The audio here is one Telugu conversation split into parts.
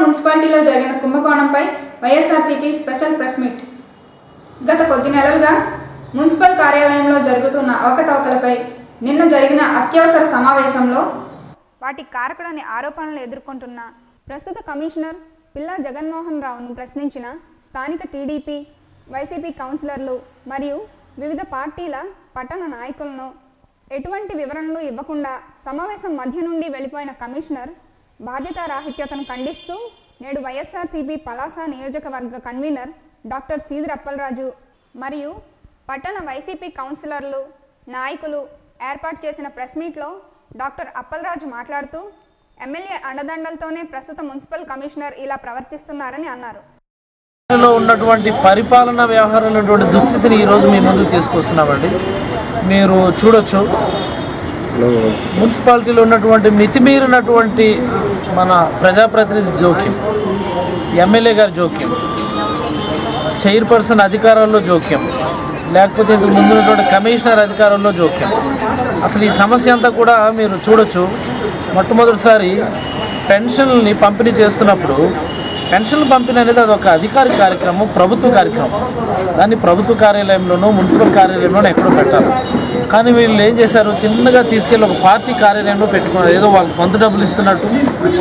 మున్సిపాలిటీలో జరిగిన కుంభకోణంపై వైఎస్ఆర్సీపీ స్పెషల్ ప్రెస్ మీట్. గత కొద్ది నెలలుగా మున్సిపల్ కార్యాలయంలో జరుగుతున్న అవకతవకలపై నిన్న జరిగిన అత్యవసర సమావేశంలో వాటి కారకుడని ఆరోపణలు ఎదుర్కొంటున్న ప్రస్తుత కమిషనర్ పిల్లా జగన్మోహన్ రావును ప్రశ్నించిన స్థానిక టీడీపీ, వైసీపీ కౌన్సిలర్లు మరియు వివిధ పార్టీల పట్టణ నాయకులను ఎటువంటి వివరణలు ఇవ్వకుండా సమావేశం మధ్య నుండి వెళ్ళిపోయిన కమిషనర్ బాధ్యతారాహిత్యతను ఖండిస్తూ నేడు వైఎస్ఆర్సీపీ పలాస నియోజకవర్గ కన్వీనర్ డాక్టర్ సీదిరి అప్పలరాజు మరియు పట్టణ వైసీపీ కౌన్సిలర్లు, నాయకులు ఏర్పాటు చేసిన ప్రెస్ మీట్లో డాక్టర్ అప్పలరాజు మాట్లాడుతూ ఎమ్మెల్యే అండదండలతోనే ప్రస్తుత మున్సిపల్ కమిషనర్ ఇలా ప్రవర్తిస్తున్నారని అన్నారు. ఉన్నటువంటి పరిపాలన వ్యవహారాలటువంటి దుస్థితిని ఈరోజు మీ ముందుకు తీసుకొస్తున్నామండి. మీరు చూడొచ్చు, మున్సిపాలిటీలో ఉన్నటువంటి మితిమీరినటువంటి మన ప్రజాప్రతినిధి జోక్యం, ఎమ్మెల్యే గారి జోక్యం, చైర్పర్సన్ అధికారాల్లో జోక్యం, లేకపోతే ఇంతకు ముందు ఉన్నటువంటి కమిషనర్ అధికారంలో జోక్యం. అసలు ఈ సమస్య అంతా కూడా మీరు చూడొచ్చు. మొట్టమొదటిసారి పెన్షన్లని పంపిణీ చేస్తున్నప్పుడు పెన్షన్లు పంపిణీ అనేది అదొక అధికారిక కార్యక్రమం, ప్రభుత్వ కార్యక్రమం. దాన్ని ప్రభుత్వ కార్యాలయంలోనూ మున్సిపల్ కార్యాలయంలోనూ ఎక్కడో పెట్టాలి. కానీ వీళ్ళు ఏం చేశారు, తిన్నగా తీసుకెళ్ళి ఒక పార్టీ కార్యాలయంలో పెట్టుకున్నారు. ఏదో వాళ్ళు సొంత డబ్బులు ఇస్తున్నట్టు,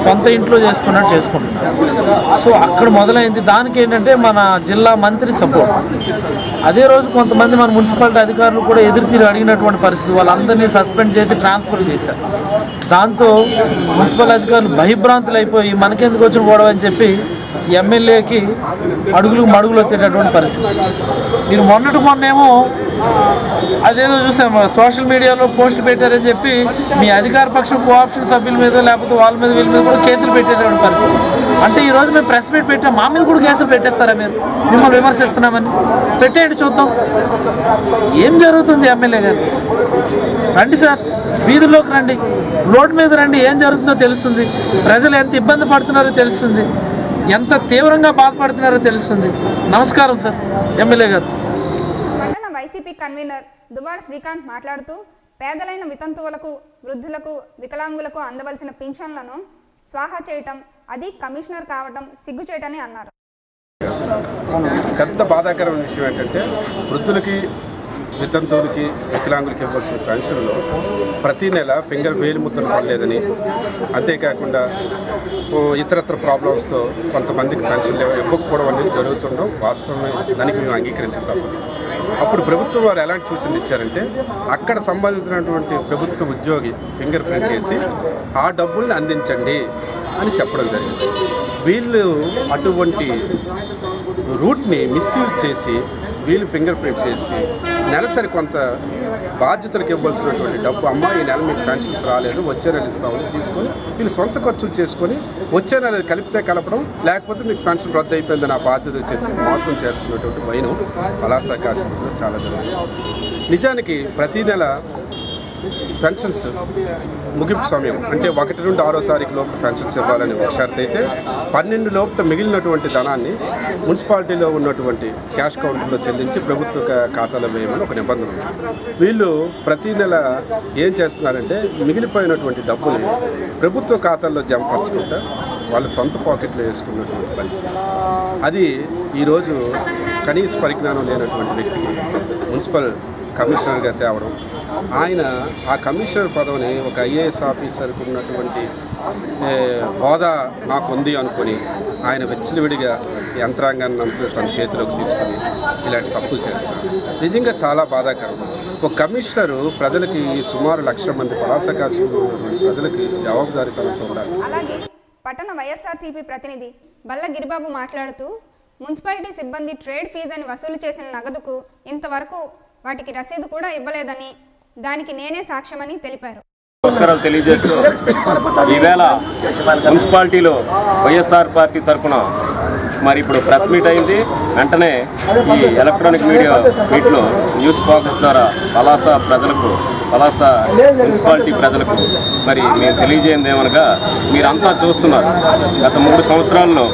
సొంత ఇంట్లో చేసుకున్నట్టు చేసుకుంటున్నారు. సో అక్కడ మొదలైంది. దానికి ఏంటంటే మన జిల్లా మంత్రి సపోర్ట్. అదే రోజు కొంతమంది మన మున్సిపాలిటీ అధికారులు కూడా ఎదురుతీరు అడిగినటువంటి పరిస్థితి. వాళ్ళందరినీ సస్పెండ్ చేసి ట్రాన్స్ఫర్ చేశారు. దాంతో మున్సిపల్ అధికారులు భయభ్రాంతులు అయిపోయి మనకెందుకు వచ్చిన గొడవ అని చెప్పి ఎమ్మెల్యేకి మడుగులు వచ్చేటటువంటి పరిస్థితి. మీరు మొన్నేమో అదేదో చూసాము, సోషల్ మీడియాలో పోస్టులు పెట్టారని చెప్పి మీ అధికార పక్షం కోఆప్షన్ సభ్యుల మీద లేకపోతే వాళ్ళ మీద వీళ్ళ మీద కూడా కేసులు పెట్టేటటువంటి పరిస్థితి. అంటే ఈరోజు మేము ప్రెస్ మీట్ పెట్టాం, మా మీద కూడా కేసులు పెట్టేస్తారా? మీరు మిమ్మల్ని విమర్శిస్తున్నామని పెట్టేయండి, చూద్దాం ఏం జరుగుతుంది. ఎమ్మెల్యే గారు రండి సార్, వీధుల్లోకి రండి, రోడ్డు మీద రండి, ఏం జరుగుతుందో తెలుస్తుంది. ప్రజలు ఎంత ఇబ్బంది పడుతున్నారో తెలుస్తుంది, ఎంత తీవ్రంగా బాధపడుతున్నారో తెలుస్తుంది. నమస్కారం సార్ ఎమ్మెల్యే గారు. పట్టణ వైసీపీ కన్వీనర్ దువ్వాడ శ్రీకాంత్ మాట్లాడుతూ పేదలైన వితంతువులకు, వృద్ధులకు, వికలాంగులకు అందవలసిన పింఛన్లను స్వాహా చేయటం, అది కమిషనర్ కావటం సిగ్గుచేటని అన్నారు. పెద్ద బాధాకరమైన విషయం ఏంటంటే వృద్ధులకి, వితంతువులకి, వికలాంగులకి ఇవ్వాల్సిన పెన్షన్లో ప్రతి నెల వేలు ముద్రలు పడలేదని, అంతేకాకుండా ఇతరత్ర ప్రాబ్లమ్స్తో కొంతమందికి పెన్షన్లు ఇవ్వకపోవడం అనేది జరుగుతుండడం వాస్తవమే. దానికి మేము అంగీకరించడం. అప్పుడు ప్రభుత్వం వారు ఎలాంటి సూచనలు ఇచ్చారంటే అక్కడ సంబంధించినటువంటి ప్రభుత్వ ఉద్యోగి ఫింగర్ ప్రింట్ వేసి ఆ డబ్బుల్ని అందించండి అని చెప్పడం జరిగింది. వీళ్ళు అటువంటి రూట్ని మిస్యూజ్ చేసి వీళ్ళు ఫింగర్ ప్రింట్స్ వేసి నెలసరి కొంత బాధ్యతలకు ఇవ్వాల్సినటువంటి డబ్బు, అమ్మ ఈ నెల మీకు పెన్షన్స్ రాలేదు, వచ్చే నెల ఇస్తామని తీసుకొని వీళ్ళు సొంత ఖర్చులు చేసుకొని వచ్చే నెల కలిపితే కలపడం, లేకపోతే మీకు పెన్షన్ రద్దు అయిపోయిందని ఆ బాధ్యత చెప్పి మోసం చేస్తున్నటువంటి వైనం పలాస కాశీలో చాలా జరుగుతుంది. నిజానికి ప్రతీ నెల పెన్షన్స్ ముగింపు సమయం అంటే 1 నుండి 6వ తారీఖు లోపు పెన్షన్స్ ఇవ్వాలని ఒక షరతు అయితే 12 లోపల మిగిలినటువంటి ధనాన్ని మున్సిపాలిటీలో ఉన్నటువంటి క్యాష్ కౌంటర్లో చెల్లించి ప్రభుత్వ ఖాతాలో వేయమని ఒక నిబంధన ఉంది. వీళ్ళు ప్రతి నెల ఏం చేస్తున్నారంటే మిగిలిపోయినటువంటి డబ్బుని ప్రభుత్వ ఖాతాల్లో జమపరచుకుంటా వాళ్ళ సొంత పాకెట్లో వేసుకున్నటువంటి పరిస్థితి. అది ఈరోజు కనీస పరిజ్ఞానం లేనటువంటి వ్యక్తికి మున్సిపల్ కమిషనర్గా తేవడం, ఆయన ఆ కమిషనర్ పదవిని ఒక ఐఏఎస్ ఆఫీసర్కి ఉన్నటువంటి హోదా నాకుంది అనుకొని ఆయన విచ్చలవిడిగా యంత్రాంగాన్ని తన చేతిలోకి తీసుకుని ఇలాంటి తప్పులు చేస్తారు. నిజంగా చాలా బాధాకరం. ఒక కమిషనరు ప్రజలకి సుమారు 1,00,000 మంది పలాస కాశీలో ప్రజలకి జవాబుదారీతనంతో ఉండాలి. అలాగే పట్టణ వైఎస్ఆర్సీపీ ప్రతినిధి బల్ల గిరిబాబు మాట్లాడుతూ మున్సిపాలిటీ సిబ్బంది ట్రేడ్ ఫీజు అని వసూలు చేసిన నగదుకు ఇంతవరకు వాటికి రసీదు కూడా ఇవ్వలేదని, దానికి నేనే సాక్ష్యమని తెలిపారు. నమస్కారాలు తెలియజేస్తూ ఈవేళ మున్సిపాలిటీలో వైఎస్ఆర్ పార్టీ తరఫున మరి ఇప్పుడు ప్రెస్ మీట్ అయింది. వెంటనే ఈ ఎలక్ట్రానిక్ మీట్లో న్యూస్ బాక్స్ ద్వారా పలాస మున్సిపాలిటీ ప్రజలకు మరి మేము తెలియజేయండి ఏమనగా, మీరంతా చూస్తున్నారు గత 3 సంవత్సరాల్లో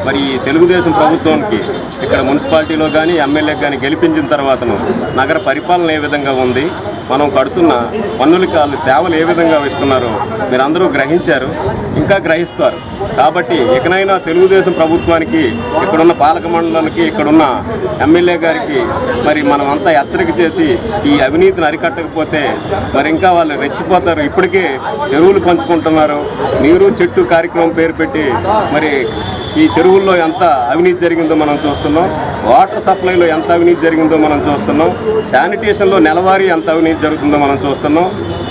మరి తెలుగుదేశం ప్రభుత్వానికి ఇక్కడ మున్సిపాలిటీలో కానీ ఎమ్మెల్యేకి కానీ గెలిపించిన తర్వాతను నగర పరిపాలన ఏ విధంగా ఉంది, మనం కడుతున్న పన్నులకి వాళ్ళు సేవలు ఏ విధంగా ఇస్తున్నారో మీరందరూ గ్రహించారు, ఇంకా గ్రహిస్తారు. కాబట్టి ఇకనైనా తెలుగుదేశం ప్రభుత్వానికి, ఇక్కడున్న పాలక మండలానికి, ఇక్కడున్న ఎమ్మెల్యే గారికి మరి మనం అంతా హెచ్చరిక చేసి ఈ అవినీతిని అరికట్టకపోతే మరి ఇంకా వాళ్ళు రెచ్చిపోతారు. ఇప్పటికే చెరువులు పంచుకుంటున్నారు, నీరు చెట్టు కార్యక్రమం పేరు పెట్టి మరి ఈ చెరువుల్లో ఎంత అవినీతి జరిగిందో మనం చూస్తున్నాం, వాటర్ సప్లైలో ఎంత అవినీతి జరిగిందో మనం చూస్తున్నాం, శానిటేషన్లో నెలవారీ ఎంత అవినీతి జరుగుతుందో మనం చూస్తున్నాం,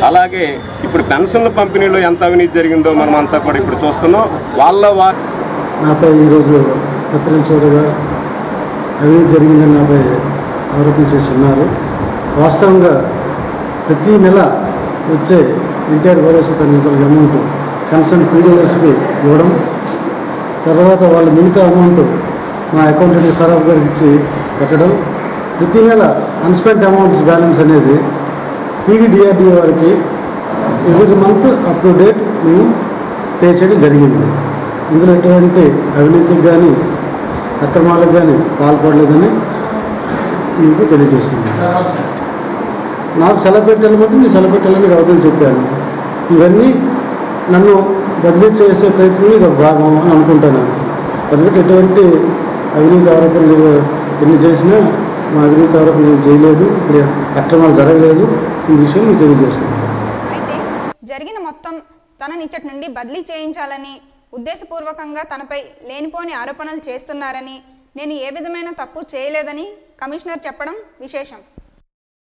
అలాగే ఇప్పుడు పెన్షన్ల పంపిణీలో ఎంత అవినీతి జరిగిందో మనం అంతా కూడా ఇప్పుడు చూస్తున్నాం. నాపై ఈరోజు పత్రికలు చూడగా అవినీతి జరిగిందని నాపై ఆరోపణ చేస్తున్నారు. వాస్తవంగా ప్రతి నెల వచ్చే ఎన్టీఆర్ భరోసా పెన్షన్ల అమౌంట్ కన్సర్న్ పీడీఓస్కి ఇవ్వడం, తర్వాత వాళ్ళు మిగతా అమౌంట్ మా అకౌంటెంట్ సరాఫ్ గారికి ఇచ్చి కట్టడం, ప్రతి నెల అన్స్పెంట్ అమౌంట్స్ బ్యాలెన్స్ అనేది పీడీడీఆర్డీ వారికి every month up to date మేము పే చేయడం జరిగింది. ఇందులో ఎటువంటి అవినీతికి కానీ అక్రమాలకు కానీ పాల్పడలేదని మీకు తెలియజేస్తుంది. నాకు సెలబ్రేట్ వెళ్ళమంటే నేను సెలబ్రేట్ వెళ్ళని అవతని చెప్పాను. ఇవన్నీ నన్ను బదిలీ చేసే ప్రయత్నం ఇది ఒక భాగం అని అనుకుంటున్నాను. కాబట్టి ఎటువంటి అవినీతి ఆరోపణలు ఎన్ని చేసినా మా అవినీతి ఆరోపణలు ఏం చేయలేదు, ఇప్పుడు అక్రమాలు జరగలేదు. ఈ విషయం మీకు తెలియజేస్తుంది. అయితే జరిగిన మొత్తం తన నిచ్చటి నుండి బదిలీ చేయించాలని ఉద్దేశపూర్వకంగా తనపై లేనిపోని ఆరోపణలు చేస్తున్నారని, నేను ఏ విధమైన తప్పు చేయలేదని కమిషనర్ చెప్పడం విశేషం.